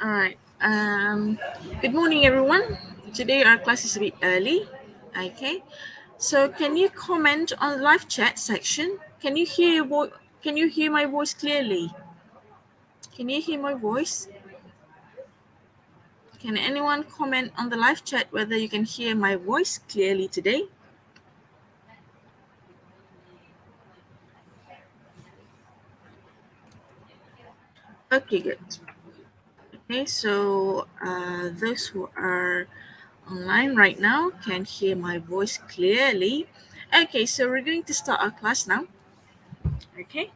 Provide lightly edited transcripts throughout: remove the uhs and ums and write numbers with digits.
All right. Good morning, everyone. Today our class is a bit early. Okay. So can you comment on the live chat section? Can you hear Can you hear my voice clearly? Can you hear my voice? Can anyone comment on the live chat whether you can hear my voice clearly today? Okay, good. Okay, so those who are online right now can hear my voice clearly. Okay, so we're going to start our class now. Okay.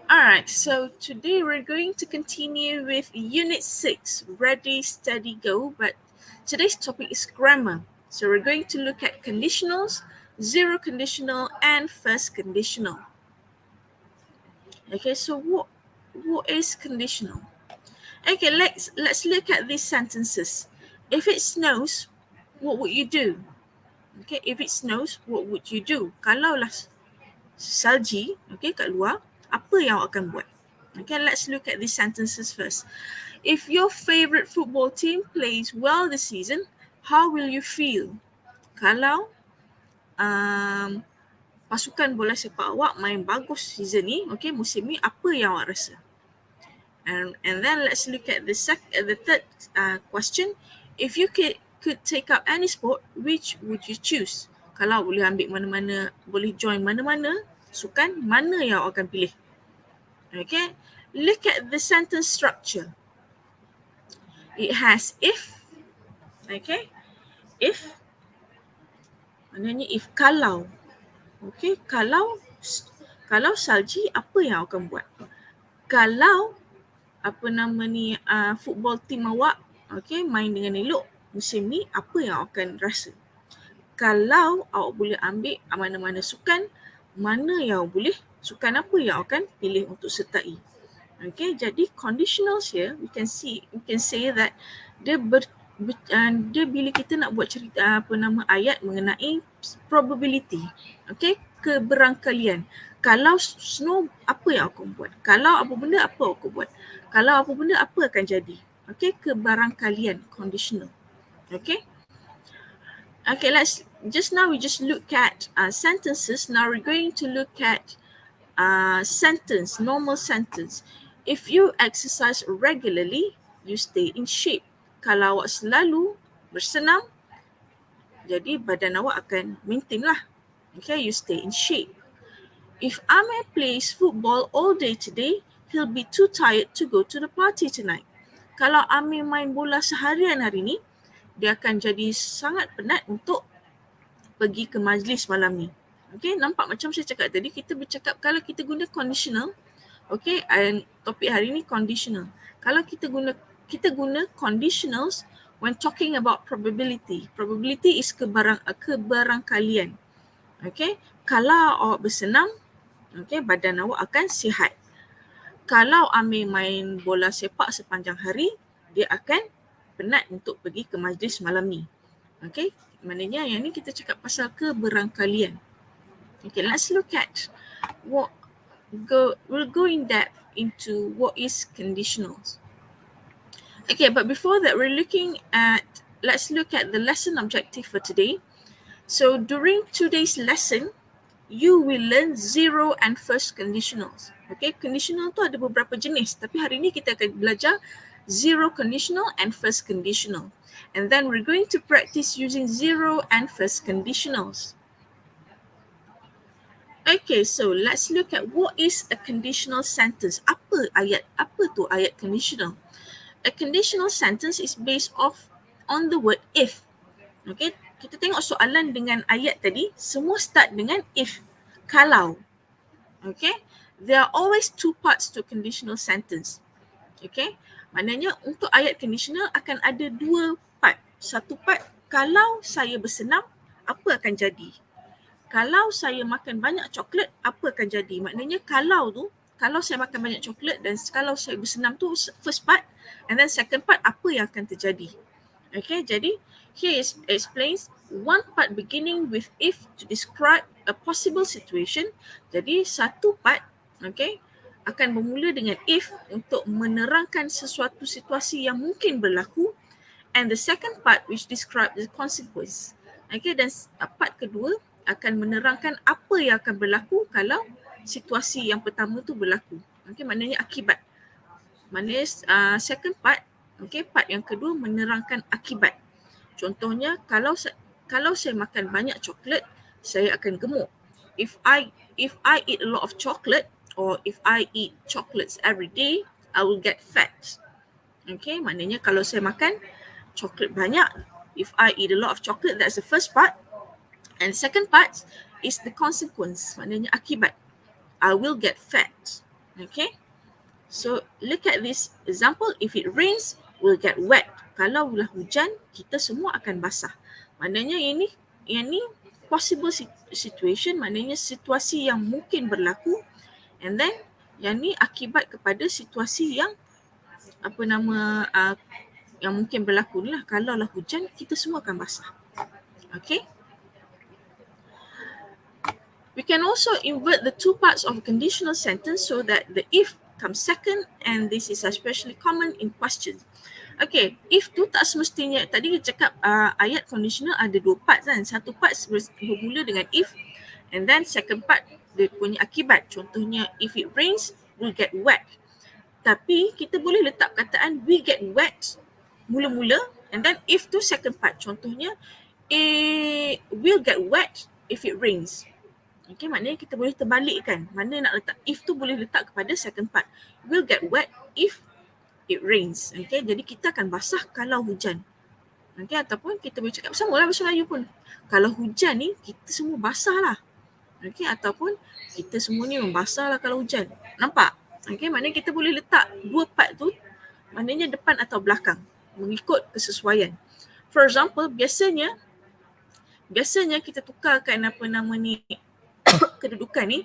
All right, so today we're going to continue with Unit 6, Ready, Steady, Go, but today's topic is grammar. So we're going to look at conditionals, zero conditional, and first conditional. Okay, so what is conditional? Okay, let's look at these sentences. If it snows, what would you do? Okay, if it snows, what would you do? Kalaulah salji, okay, kat luar, apa yang awak akan buat? Okay, let's look at these sentences first. If your favorite football team plays well this season, how will you feel? Kalau pasukan bola sepak awak main bagus season ni, okay, musim ni, apa yang awak rasa? And then let's look at the third question. If you could take up any sport, which would you choose? Kalau boleh ambil mana-mana, boleh join mana-mana sukan, mana yang awak akan pilih? Okay, look at the sentence structure. It has if, okay, if, maknanya if, kalau, okay, kalau salji, apa yang awak akan buat? Kalau apa nama ni football team awak okay main dengan elok musim ni, apa yang awak akan rasa? Kalau awak boleh ambil mana-mana sukan, mana yang awak boleh, sukan apa yang awak akan pilih untuk sertai? Okay, jadi conditionals here we can say that dia bila kita nak buat cerita ayat mengenai probability, okay, keberangkalian. Kalau snow, apa yang aku buat? Kalau apa benda, apa aku buat? Kalau apa benda, apa akan jadi? Okay, keberangkalian, conditional. Okay. Okay, we just look at sentences. Now we're going to look at normal sentence. If you exercise regularly, you stay in shape. Kalau awak selalu bersenam, jadi badan awak akan maintain lah. Okay, you stay in shape. If Amir plays football all day today, he'll be too tired to go to the party tonight. Kalau Amir main bola seharian hari ni, dia akan jadi sangat penat untuk pergi ke majlis malam ni. Okay, nampak macam saya cakap tadi, kita bercakap kalau kita guna conditional, okay, and topik hari ni conditional. Kalau kita guna conditionals when talking about probability. Probability is kebarangkalian. Okay, kalau awak bersenam, okay, badan awak akan sihat. Kalau Amir main bola sepak sepanjang hari, dia akan penat untuk pergi ke majlis malam ni. Okay, maknanya yang ni kita cakap pasal keberangkalian. Okay, let's look at we'll go in depth into what is conditionals. Okay, but before that, let's look at the lesson objective for today. So during today's lesson, you will learn zero and first conditionals. Okay, conditional tu ada beberapa jenis, tapi hari ni kita akan belajar zero conditional and first conditional. And then we're going to practice using zero and first conditionals. Okay, so let's look at what is a conditional sentence. Apa tu ayat conditional? A conditional sentence is based on the word if. Okay, kita tengok soalan dengan ayat tadi, semua start dengan if, kalau. Okay, there are always two parts to conditional sentence. Okay, maknanya untuk ayat conditional akan ada dua part. Satu part, kalau saya bersenam, apa akan jadi? Kalau saya makan banyak coklat, apa akan jadi? Maknanya kalau saya makan banyak coklat dan kalau saya bersenam tu first part, and then second part, apa yang akan terjadi? Okay, jadi here explains one part beginning with if to describe a possible situation. Jadi satu part, okay, akan bermula dengan if untuk menerangkan sesuatu situasi yang mungkin berlaku, and the second part which describe the consequence. Okay, dan part kedua akan menerangkan apa yang akan berlaku kalau situasi yang pertama tu berlaku. Okay, maknanya akibat. Maknanya second part, okay, part yang kedua menerangkan akibat. Contohnya kalau saya makan banyak coklat, saya akan gemuk. If I eat a lot of chocolate, or if I eat chocolates every day, I will get fat. Okay, maknanya kalau saya makan coklat banyak, if I eat a lot of chocolate, that's the first part. And the second part is the consequence, maknanya akibat. I will get fat. Okay, so look at this example. If it rains, we'll get wet. Kalau lah hujan, kita semua akan basah. Maknanya yang ni possible situation, maknanya situasi yang mungkin berlaku, and then yang ni akibat kepada situasi yang yang mungkin berlaku lah. Kalau lah hujan, kita semua akan basah. Okay. We can also invert the two parts of a conditional sentence so that the if comes second, and this is especially common in questions. Okay, if tu tak semestinya, tadi kita cakap ayat conditional ada dua part kan. Satu part bermula dengan if, and then second part dia punya akibat. Contohnya, if it rains, we'll get wet. Tapi kita boleh letak kataan we get wet mula-mula, and then if tu second part. Contohnya, we'll get wet if it rains. Okay, maknanya kita boleh terbalikkan. Mana nak letak if tu boleh letak kepada second part. We'll get wet if it rains. Okay, jadi kita akan basah kalau hujan. Okay, ataupun kita boleh cakap sama lah bahasa Melayu pun. Kalau hujan ni, kita semua basah lah. Okay, ataupun kita semua ni membasah lah kalau hujan. Nampak? Okay, maknanya kita boleh letak dua part tu, maknanya depan atau belakang, mengikut kesesuaian. For example, biasanya kita tukarkan kedudukan ni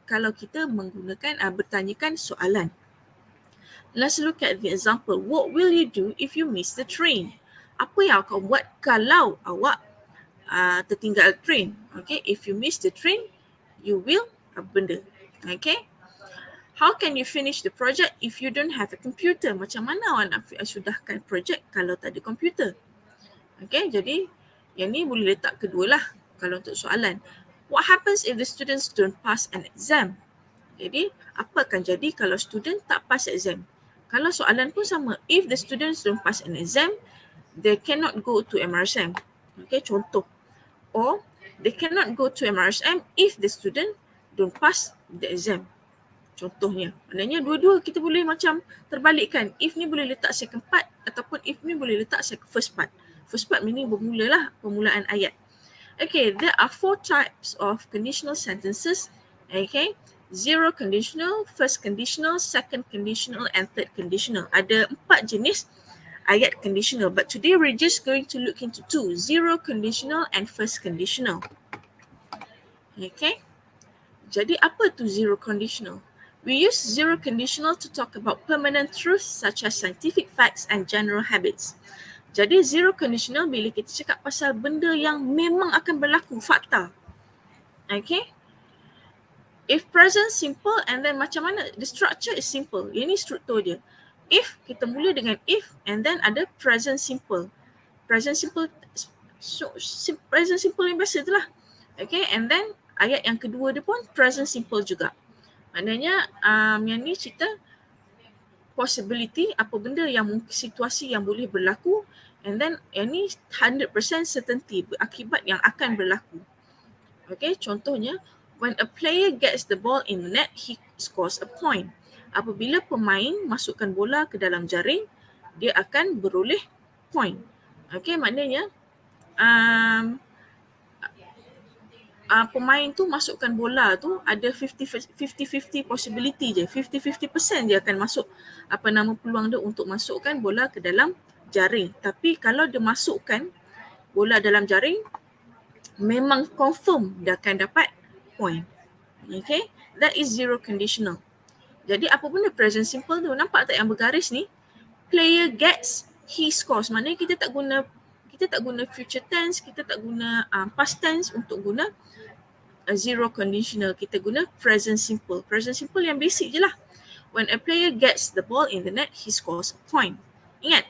kalau kita menggunakan bertanyakan soalan. Let's look at the example. What will you do if you miss the train? Apa yang kau buat kalau awak tertinggal train? Okay, if you miss the train, you will benda. Okay. How can you finish the project if you don't have a computer? Macam mana awak nak sudahkan projek kalau tak ada komputer? Okay, jadi yang ni boleh letak kedua lah kalau untuk soalan. What happens if the students don't pass an exam? Jadi, apa akan jadi kalau student tak pass exam? Kalau soalan pun sama, if the students don't pass an exam, they cannot go to MRSM. Okay, contoh. Or, they cannot go to MRSM if the student don't pass the exam. Contohnya. Maknanya dua-dua kita boleh macam terbalikkan. If ni boleh letak second part, ataupun if ni boleh letak first part. First part meaning bermulalah permulaan ayat. Okay, there are 4 types of conditional sentences. Okay, zero conditional, first conditional, second conditional, and third conditional. Ada 4 jenis ayat conditional, but today we're just going to look into 2, zero conditional and first conditional. Okay, jadi apa tu zero conditional? We use zero conditional to talk about permanent truths such as scientific facts and general habits. Jadi zero conditional bila kita cakap pasal benda yang memang akan berlaku, fakta. Okay. If present simple, and then macam mana? The structure is simple. Ini struktur dia. If, kita mula dengan if, and then ada present simple. Present simple yang biasa tu lah. Okay, and then ayat yang kedua dia pun present simple juga. Maknanya yang ni cerita possibility, apa benda yang situasi yang boleh berlaku, and then yang ni 100% certainty, akibat yang akan berlaku. Okay, contohnya, when a player gets the ball in the net, he scores a point. Apabila pemain masukkan bola ke dalam jaring, dia akan beroleh point. Okay, maknanya pemain tu masukkan bola tu ada 50-50 possibility je, 50-50% dia akan masuk peluang dia untuk masukkan bola ke dalam jaring. Tapi kalau dia masukkan bola dalam jaring, memang confirm dia akan dapat point. Okay, that is zero conditional. Jadi apa benda present simple tu, nampak tak yang bergaris ni? Player gets, he scores. Maknanya kita tak guna future tense, kita tak guna past tense untuk guna zero conditional, kita guna present simple. Present simple yang basic je lah. When a player gets the ball in the net, he scores a point. Ingat,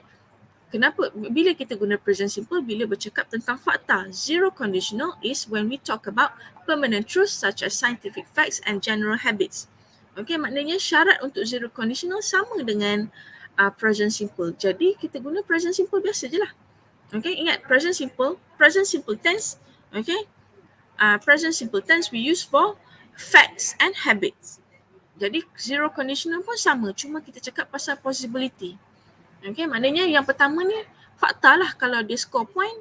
kenapa bila kita guna present simple bila bercakap tentang fakta? Zero conditional is when we talk about permanent truths such as scientific facts and general habits. Okay, maknanya syarat untuk zero conditional sama dengan present simple. Jadi kita guna present simple biasa je lah. Okay, ingat present simple tense. Okay, present simple tense we use for facts and habits. Jadi zero conditional pun sama, cuma kita cakap pasal possibility. Okay, maknanya yang pertama ni fakta lah, kalau dia score point,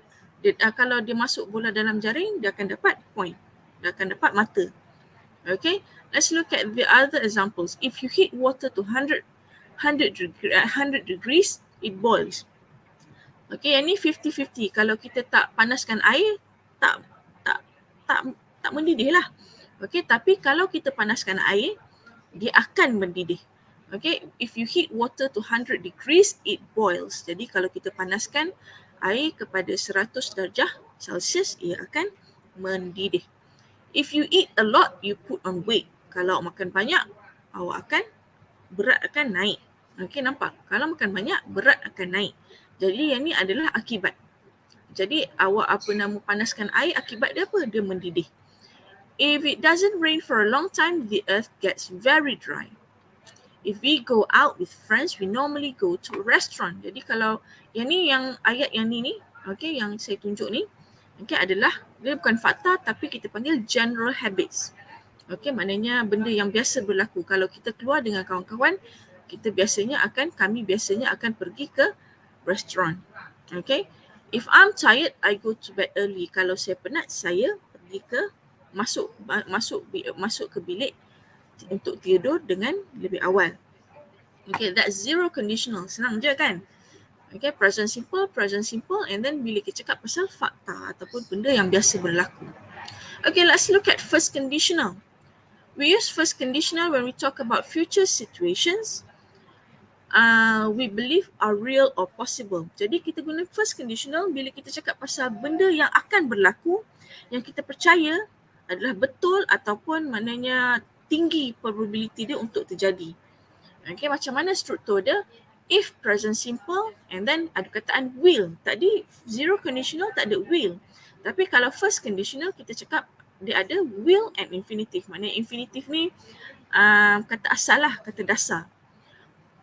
kalau dia masuk bola dalam jaring, dia akan dapat point, dia akan dapat mata. Okay, let's look at the other examples. If you heat water to 100 degrees, it boils. Okay, yang ni 50-50. Kalau kita tak panaskan air, tak mendidih lah. Okay, tapi kalau kita panaskan air, dia akan mendidih. Okay, if you heat water to 100 degrees, it boils. Jadi kalau kita panaskan air kepada 100 darjah Celsius, ia akan mendidih. If you eat a lot, you put on weight. Kalau makan banyak, berat akan naik. Okay, nampak? Kalau makan banyak, berat akan naik. Jadi yang ni adalah akibat. Jadi awak panaskan air, akibat dia apa? Dia mendidih. If it doesn't rain for a long time, the earth gets very dry. If we go out with friends, we normally go to a restaurant. Jadi kalau ayat yang ni, okay, yang saya tunjuk ni, okay, adalah dia bukan fakta tapi kita panggil general habits. Okay, maknanya benda yang biasa berlaku. Kalau kita keluar dengan kawan-kawan, kami biasanya akan pergi ke restaurant. Okay, if I'm tired, I go to bed early. Kalau saya penat, saya pergi ke masuk ke bilik untuk tidur dengan lebih awal. Okay, that's zero conditional. Senang je kan? Okay, present simple, and then bila kita cakap pasal fakta ataupun benda yang biasa berlaku. Okay, let's look at first conditional. We use first conditional when we talk about future situations we believe are real or possible. Jadi kita guna first conditional bila kita cakap pasal benda yang akan berlaku, yang kita percaya adalah betul ataupun maknanya tinggi probability dia untuk terjadi. Okay, macam mana struktur dia? If present simple and then ada kataan will. Tadi zero conditional tak ada will. Tapi kalau first conditional kita cakap dia ada will and infinitive. Maknanya infinitive ni kata asal lah, kata dasar.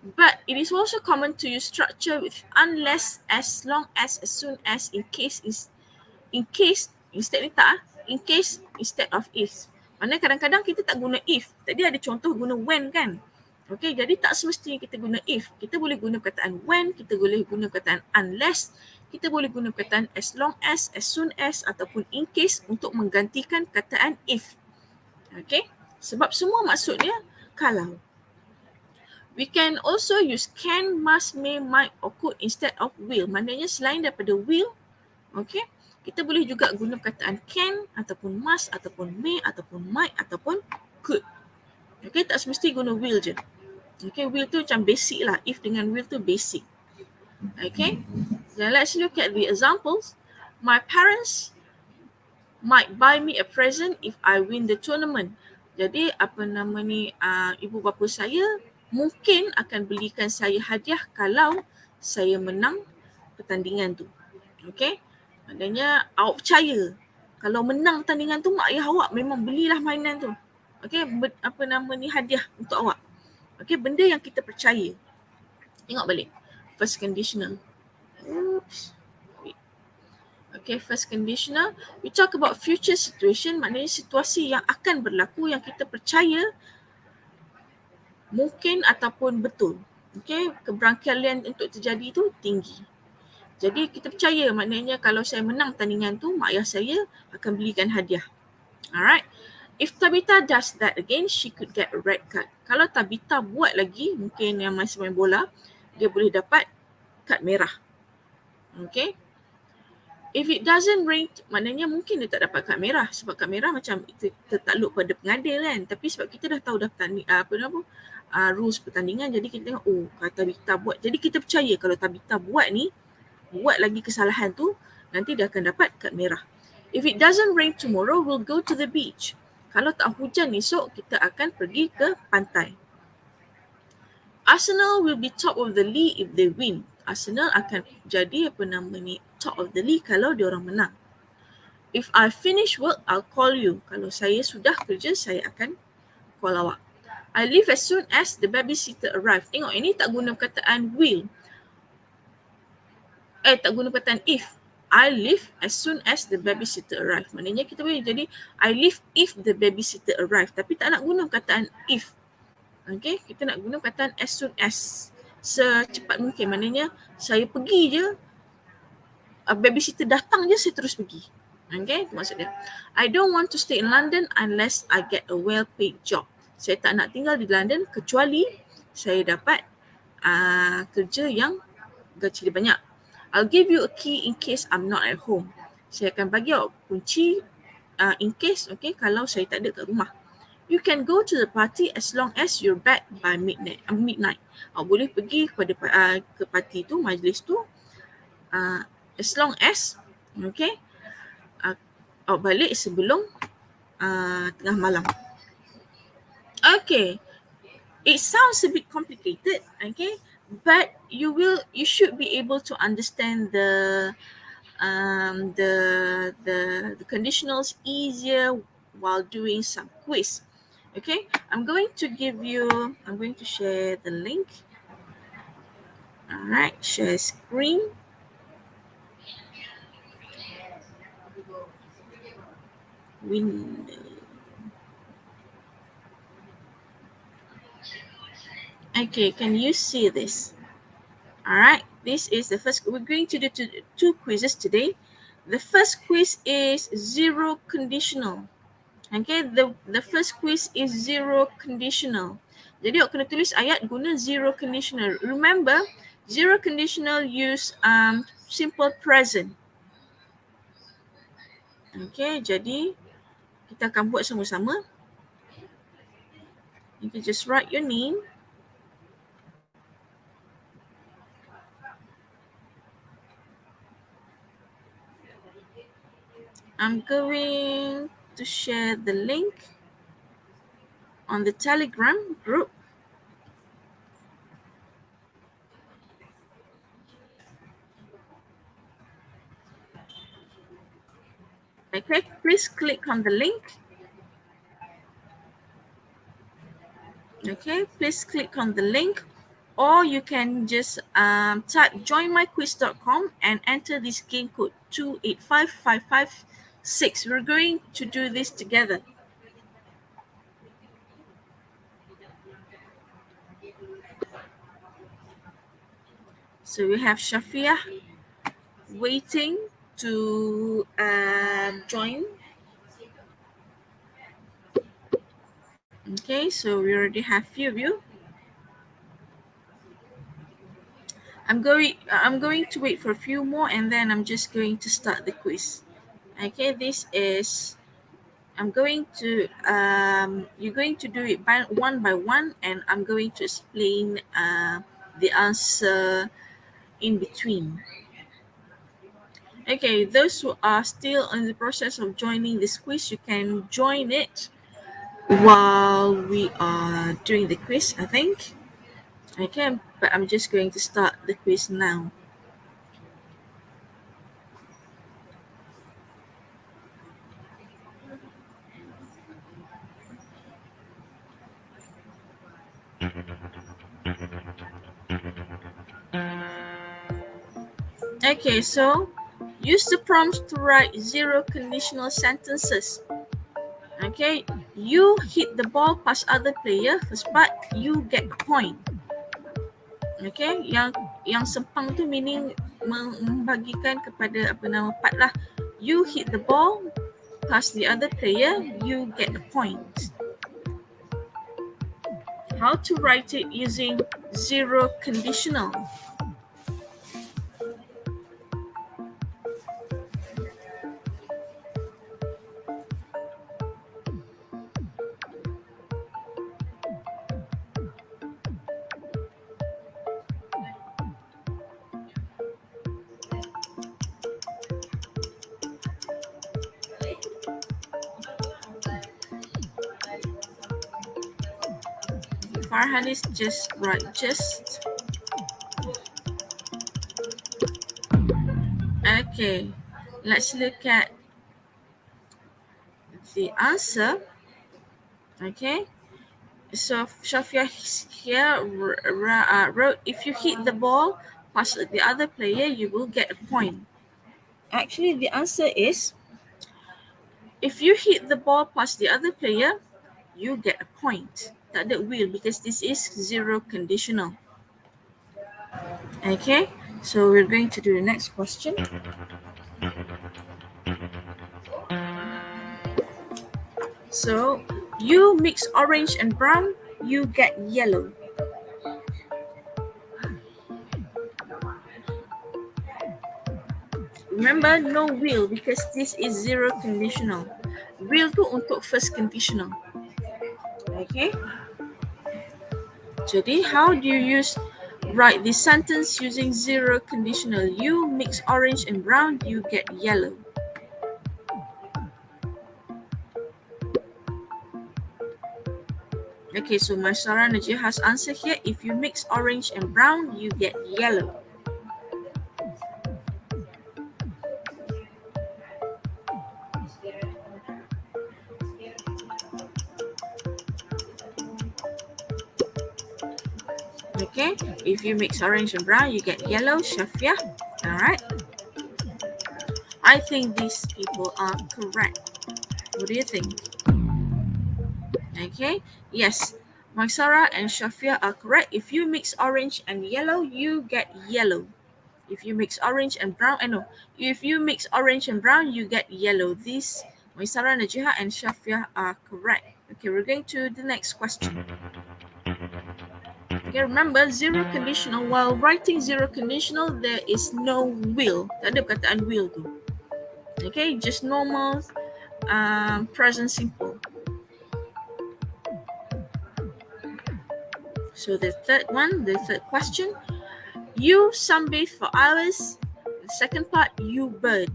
But it is also common to use structure with unless, as long as soon as, in case, instead ni tak, in case instead of if. Maknanya kadang-kadang kita tak guna if. Tadi ada contoh guna when kan. Okay, jadi tak semestinya kita guna if. Kita boleh guna perkataan when, kita boleh guna perkataan unless, kita boleh guna perkataan as long as soon as ataupun in case untuk menggantikan perkataan if. Okay, sebab semua maksudnya kalau. We can also use can, must, may, might or could instead of will. Maknanya selain daripada will, okay, kita boleh juga guna perkataan can ataupun must ataupun may ataupun might ataupun could. Okay, tak semesti guna will je. Okay, will tu macam basic lah. If dengan will tu basic. Okay, then let's look at the examples. My parents might buy me a present if I win the tournament. Jadi ibu bapa saya mungkin akan belikan saya hadiah kalau saya menang pertandingan tu. Okay, maknanya awak percaya kalau menang pertandingan tu mak ayah awak memang belilah mainan tu. Okay, hadiah untuk awak. Okay, benda yang kita percaya. Tengok balik. First conditional. Okay, first conditional. We talk about future situation, maknanya situasi yang akan berlaku yang kita percaya mungkin ataupun betul. Okay, keberangkalian untuk terjadi tu tinggi. Jadi kita percaya maknanya kalau saya menang pertandingan tu, mak ayah saya akan belikan hadiah. Alright. If Tabitha does that again, she could get a red card. Kalau Tabitha buat lagi, mungkin yang masih main bola, dia boleh dapat kad merah. Okay. If it doesn't rain, maknanya mungkin dia tak dapat kad merah. Sebab kad merah macam tertakluk pada pengadil kan. Tapi sebab kita dah tahu dah rules pertandingan, jadi kita tengok, kalau Tabitha buat. Jadi kita percaya kalau Tabitha buat lagi kesalahan tu, nanti dia akan dapat kad merah. If it doesn't rain tomorrow, we'll go to the beach. Kalau tak hujan esok, kita akan pergi ke pantai. Arsenal will be top of the league if they win. Arsenal akan jadi top of the league kalau diorang menang. If I finish work, I'll call you. Kalau saya sudah kerja, saya akan call awak. I leave as soon as the babysitter arrive. Tengok, ini tak guna perkataan will. Tak guna perkataan if. I leave as soon as the babysitter arrive. Maknanya kita boleh jadi I leave if the babysitter arrive. Tapi tak nak guna perkataan if. Okay, kita nak guna perkataan as soon as. Secepat mungkin. Maknanya saya pergi je, babysitter datang je, saya terus pergi. Okay, itu maksud dia. I don't want to stay in London unless I get a well-paid job. Saya tak nak tinggal di London kecuali saya dapat kerja yang gaji dia banyak. I'll give you a key in case I'm not at home. Saya akan bagi awak kunci in case, okay, kalau saya tak ada kat rumah. You can go to the party as long as you're back by midnight. Awak boleh pergi ke parti tu, majlis tu, as long as, okay, awak balik sebelum tengah malam. Okay, it sounds a bit complicated, okay, but you should be able to understand the conditionals easier while doing some quiz. Okay, I'm going to share the link. All right, share screen. Window. Okay, can you see this? All right, this is the first. We're going to do two quizzes today. The first quiz is zero conditional. Okay, the first quiz is zero conditional. Jadi awak kena tulis ayat guna zero conditional. Remember, zero conditional use simple present. Okay, jadi kita akan buat sama-sama. You can just write your name. I'm going to share the link on the Telegram group. Okay, please click on the link. Okay, please click on the link, or you can just type joinmyquiz.com and enter this game code 285556. We're going to do this together. So we have Shafia waiting to join. Okay, so we already have few of you. I'm going to wait for a few more, and then I'm just going to start the quiz. Okay, this is, I'm going to, you're going to do it one by one, and I'm going to explain the answer in between. Okay, those who are still in the process of joining this quiz, you can join it while we are doing the quiz, I think. Okay, but I'm just going to start the quiz now. Okay, so use the prompts to write zero conditional sentences. Okay, you hit the ball past other player, first part, you get a point. Okay, yang sempang tu meaning membagikan kepada part lah. You hit the ball past the other player, you get a point. How to write it using zero conditional? Farhanis, just write just. Okay, let's look at the answer. Okay, so Shafia here wrote, if you hit the ball past the other player, you will get a point. Actually, the answer is, if you hit the ball past the other player, you get a point. Tak ada will, because this is zero conditional. Okay, so we're going to do the next question. So, you mix orange and brown, you get yellow. Remember, no will, because this is zero conditional. Will tu untuk first conditional. Okay. Jadi, how do you write this sentence using zero conditional? You mix orange and brown, you get yellow. Okay, so Masyara Najiha's answer here, if you mix orange and brown, you get yellow. Okay, if you mix orange and brown, you get yellow. Shafia, all right. I think these people are correct. What do you think? Okay, yes, Maysara and Shafia are correct. If you mix orange and yellow, you get yellow. If you mix orange and brown, if you mix orange and brown, you get yellow. These Maysara, Najiha, and Shafia are correct. Okay, we're going to the next question. Okay, remember, zero conditional. While writing zero conditional, there is no will. Tak ada perkataan will tu. Okay, just normal present simple. So the third question, you sunbathe for hours. The second part, you burn.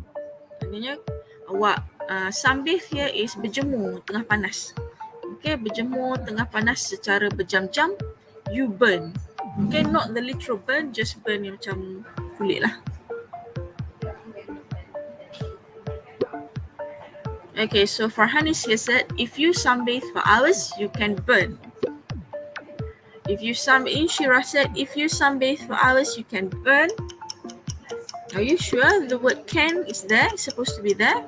Maknanya awak sunbathe here is berjemur tengah panas. Okay, berjemur tengah panas secara berjam-jam. You burn. Okay, not the literal burn, just burn yang macam kulit lah. Okay, so Farhanis here said, if you sunbathe for hours, you can burn. Inshira said, if you sunbathe for hours, you can burn. Are you sure the word can is there? It's supposed to be there.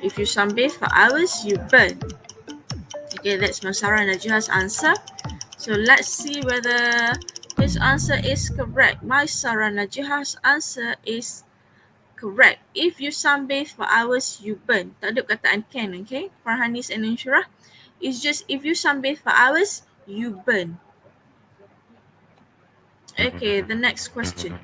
If you sunbathe for hours, you burn. Okay, that's Masara Najiha's answer. So let's see whether his answer is correct. Masara Najiha's answer is correct. If you sunbathe for hours, you burn. Tak ada perkataan can, okay? Farhanis and Inshira. It's just if you sunbathe for hours, you burn. Okay, the next question.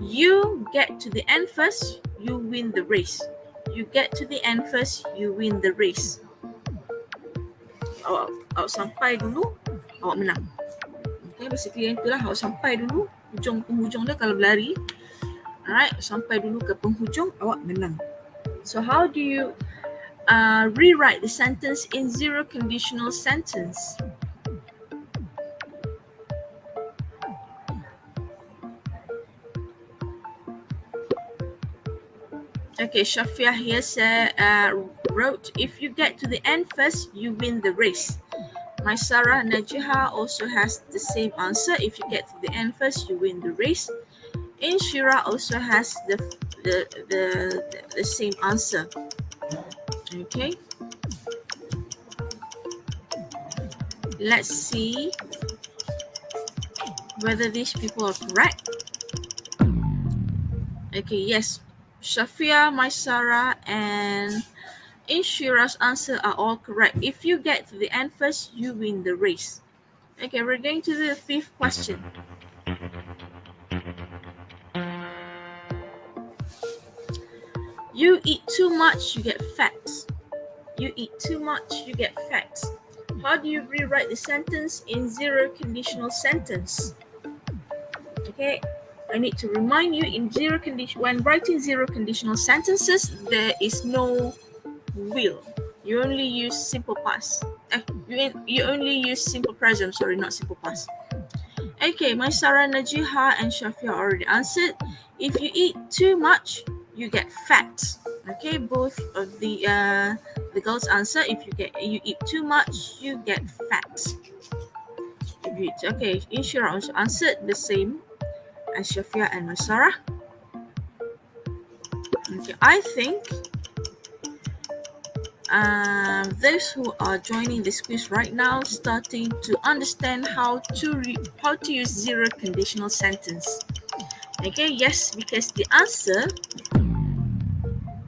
You get to the end first, you win the race. You get to the end first, you win the race. Awak sampai dulu, awak menang. Okay, basically yang itulah, awak sampai dulu, penghujung dia kalau berlari. Alright, sampai dulu ke penghujung, awak menang. So how do you rewrite the sentence in zero conditional sentence? Okay, Shafia here wrote, if you get to the end first, you win the race. Maysara Najiha also has the same answer. If you get to the end first, you win the race. Inshira also has the same answer. Okay. Let's see whether these people are correct. Okay, yes. Shafia, Maysara, and Inshira's answer are all correct. If you get to the end first, you win the race. Okay, we're going to the fifth question. You eat too much, you get fat. You eat too much, you get fat. How do you rewrite the sentence in zero conditional sentence? Okay, I need to remind you, when writing zero conditional sentences, there is no will. You only use simple past. You only use simple present, sorry, not simple past. Okay, my Sarah, Najiha, and Shafia already answered. If you eat too much, you get fat. Okay, both of the girls answer. If you eat too much, you get fat. Okay, Inshira also answered the same as Shafia and Masara. Okay, I think those who are joining this quiz right now starting to understand how to use zero conditional sentence. Okay, yes, because the answer,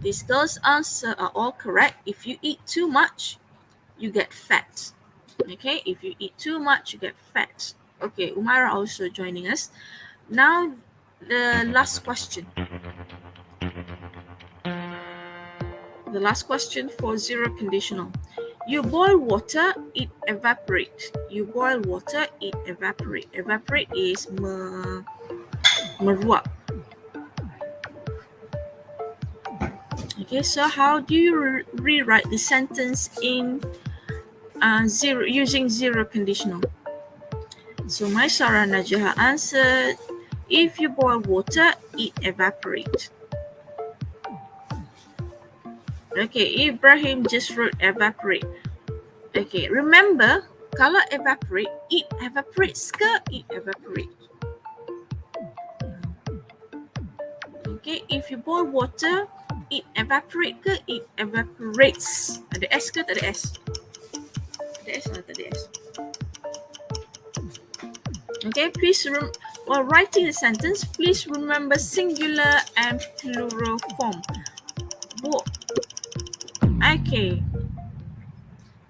these girls' answer are all correct. If you eat too much, you get fat. Okay, if you eat too much, you get fat. Okay, Umaira also joining us. Now, the last question. The last question for zero conditional. You boil water, it evaporate. You boil water, it evaporate. Evaporate is meruap. Okay, so how do you rewrite the sentence in using zero conditional? So my Sarah Najaha answered, if you boil water, it evaporate. Okay, Ibrahim just wrote evaporate. Okay, remember, kalau evaporate, it evaporates ke it evaporate? Okay, if you boil water, it evaporate ke it evaporates? Ada S ke tak ada S? Ada S atau tak ada S? Okay, please while writing the sentence, please remember singular and plural form. Okay.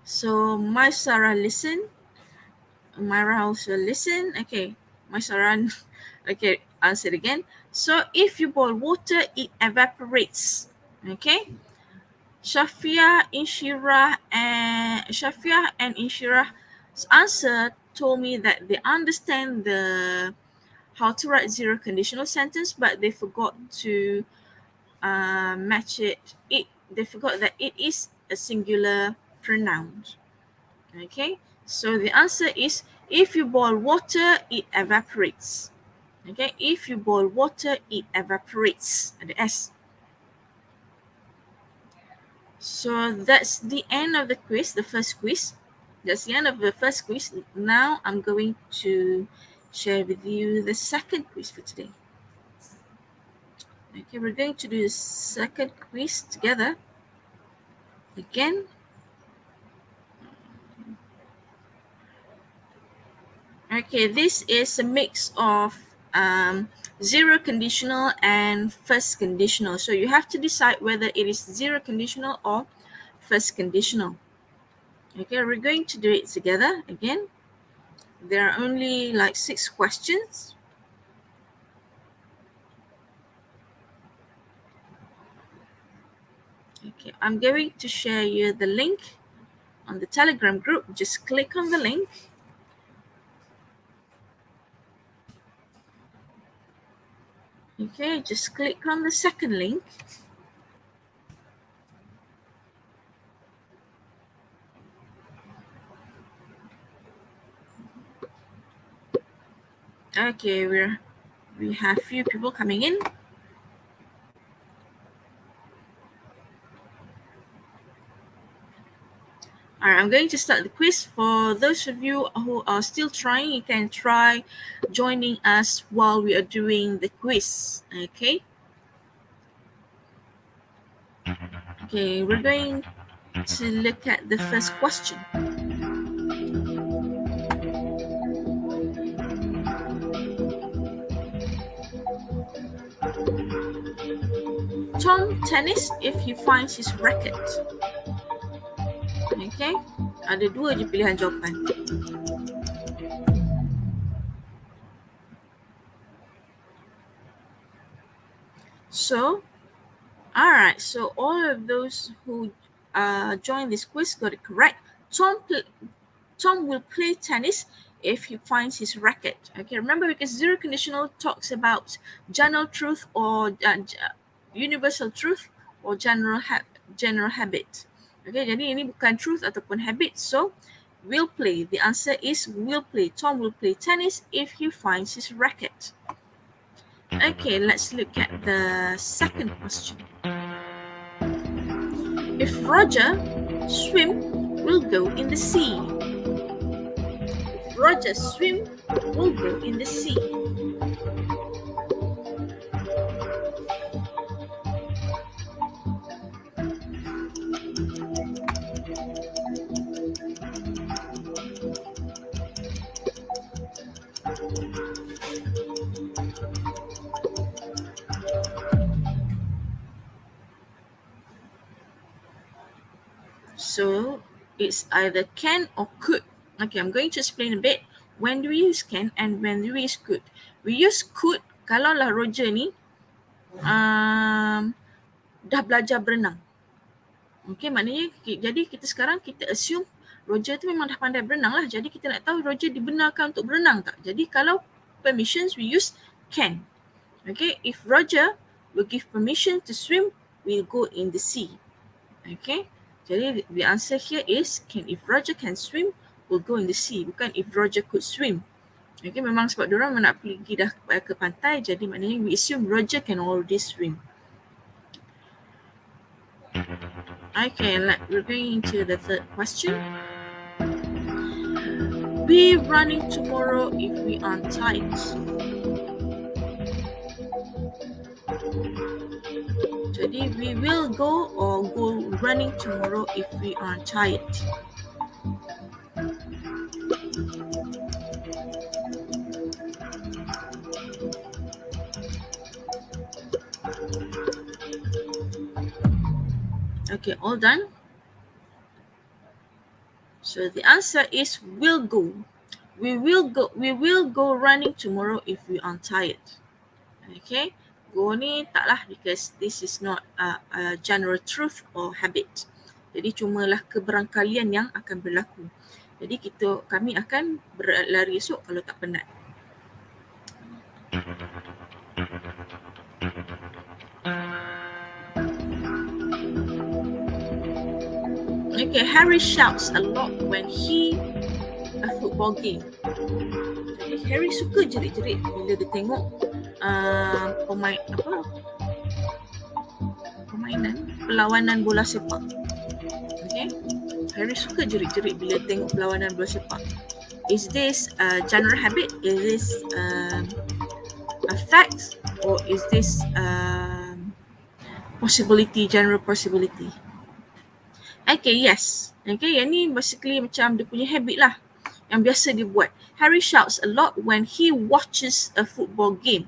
So my Sarah listen. Myra also listen. Okay. My Sarah okay, answer again. So if you boil water, it evaporates. Okay. Shafia and Inshira's answer told me that they understand the how to write zero conditional sentence, but they forgot to match it. They forgot that it is a singular pronoun. Okay, so the answer is if you boil water, it evaporates. Okay, if you boil water, it evaporates. The S. So that's the end of the quiz, the first quiz. That's the end of the first quiz. Now I'm going to share with you the second quiz for today. Okay, we're going to do the second quiz together. Again. Okay, this is a mix of zero conditional and first conditional. So you have to decide whether it is zero conditional or first conditional. Okay, we're going to do it together again. There are only like 6 questions. Okay, I'm going to share you the link on the Telegram group. Just click on the link. Okay, just click on the second link. Okay, we have few people coming in. All right, I'm going to start the quiz. For those of you who are still trying, you can try joining us while we are doing the quiz. Okay. Okay, we're going to look at the first question. Tom tennis if he finds his racket. Okay, ada 2 je pilihan jawapan. So, all right. So all of those who joined this quiz got it correct. Tom will play tennis if he finds his racket. Okay, remember, because zero conditional talks about general truth or universal truth or general habit. Okay, jadi ini bukan truth ataupun habit. So, will play. The answer is will play. Tom will play tennis if he finds his racket. Okay, let's look at the second question. If Roger swim, will go in the sea. If Roger swim, will go in the sea. So it's either can or could. Okay, I'm going to explain a bit. When do we use can and when do we use could? We use could kalau lah Roger ni dah belajar berenang. Okay, maknanya jadi kita sekarang kita assume Roger tu memang dah pandai berenang lah. Jadi kita nak tahu Roger dibenarkan untuk berenang tak? Jadi kalau permissions we use can. Okay, if Roger will give permission to swim, we'll go in the sea. Okay, jadi the answer here is can. If Roger can swim, we'll go in the sea. Bukan if Roger could swim. Okay, memang sebab diorang nak pergi dah ke pantai, jadi maknanya we assume Roger can already swim. Okay, we're going into the third question. Be running tomorrow if we aren't tight. Jadi we will go or go running tomorrow if we aren't tired. Okay, all done? So the answer is will go. We will go running tomorrow if we aren't tired. Okay, go ni taklah because this is not a general truth or habit. Jadi cumalah keberangkalian yang akan berlaku. Jadi kami akan berlari esok kalau tak penat. Okay, Harry shouts a lot when a football game. Jadi Harry suka jerit-jerit bila dia tengok perlawanan bola sepak. Okay, Harry suka jerit-jerit bila tengok perlawanan bola sepak. Is this a general habit? Is this a fact? Or is this general possibility? Okay, yes. Okay, yang ni basically macam dia punya habit lah yang biasa dia buat. Harry shouts a lot when he watches a football game.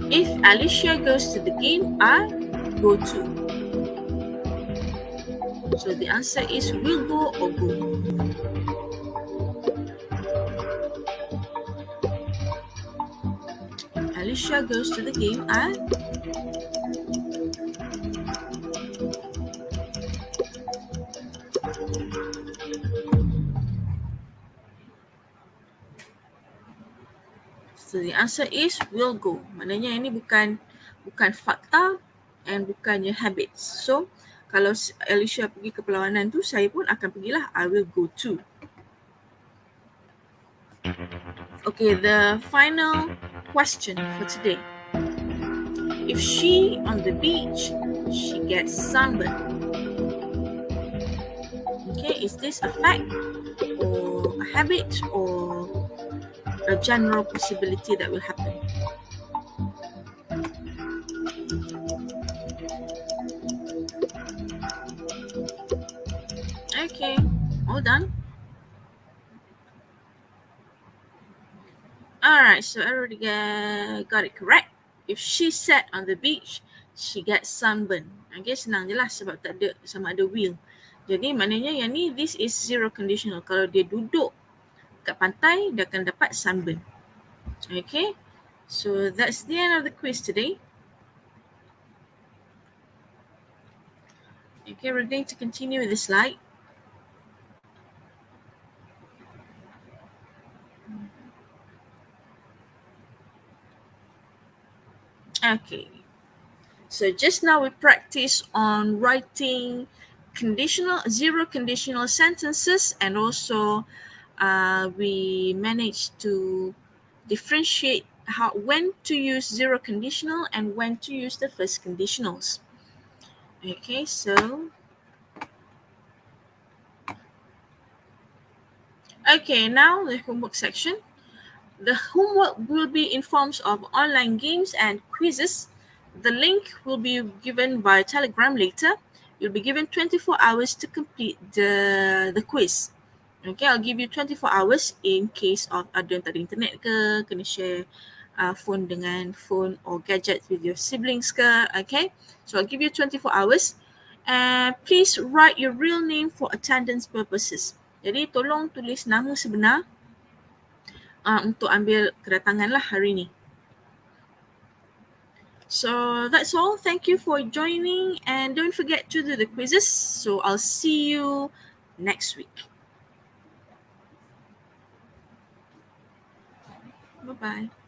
If Alicia goes to the game, I go too. So the answer is will go or go. Alicia goes to the game, I So the answer is will go. Maknanya ini bukan fakta and bukannya habits. So kalau Alicia pergi ke perlawanan tu, saya pun akan pergilah. I will go too. Okay, the final question for today. If she on the beach, she gets sunburned. Okay, is this a fact or a habit or a general possibility that will happen? Okay, all done. Alright, so everybody got it correct. If she sat on the beach, she gets sunburn. Okay, senang je lah sebab tak ada sama ada will. Jadi maknanya yang ni, this is zero conditional. Kalau dia duduk kat pantai, dia akan dapat sunburn. Okay, so that's the end of the quiz today. Okay, we're going to continue with the slide. Okay. So just now we practiced on writing zero conditional sentences, and also we managed to differentiate when to use zero conditional and when to use the first conditionals. Okay, so now the homework section. The homework will be in forms of online games and quizzes. The link will be given by Telegram later. You'll be given 24 hours to complete the quiz. Okay, I'll give you 24 hours in case of ada yang tak ada internet ke, kena share phone dengan phone or gadget with your siblings ke. Okay, so I'll give you 24 hours. And please write your real name for attendance purposes. Jadi tolong tulis nama sebenar untuk ambil kedatangan lah hari ni. So that's all. Thank you for joining, and don't forget to do the quizzes. So I'll see you next week. Bye-bye.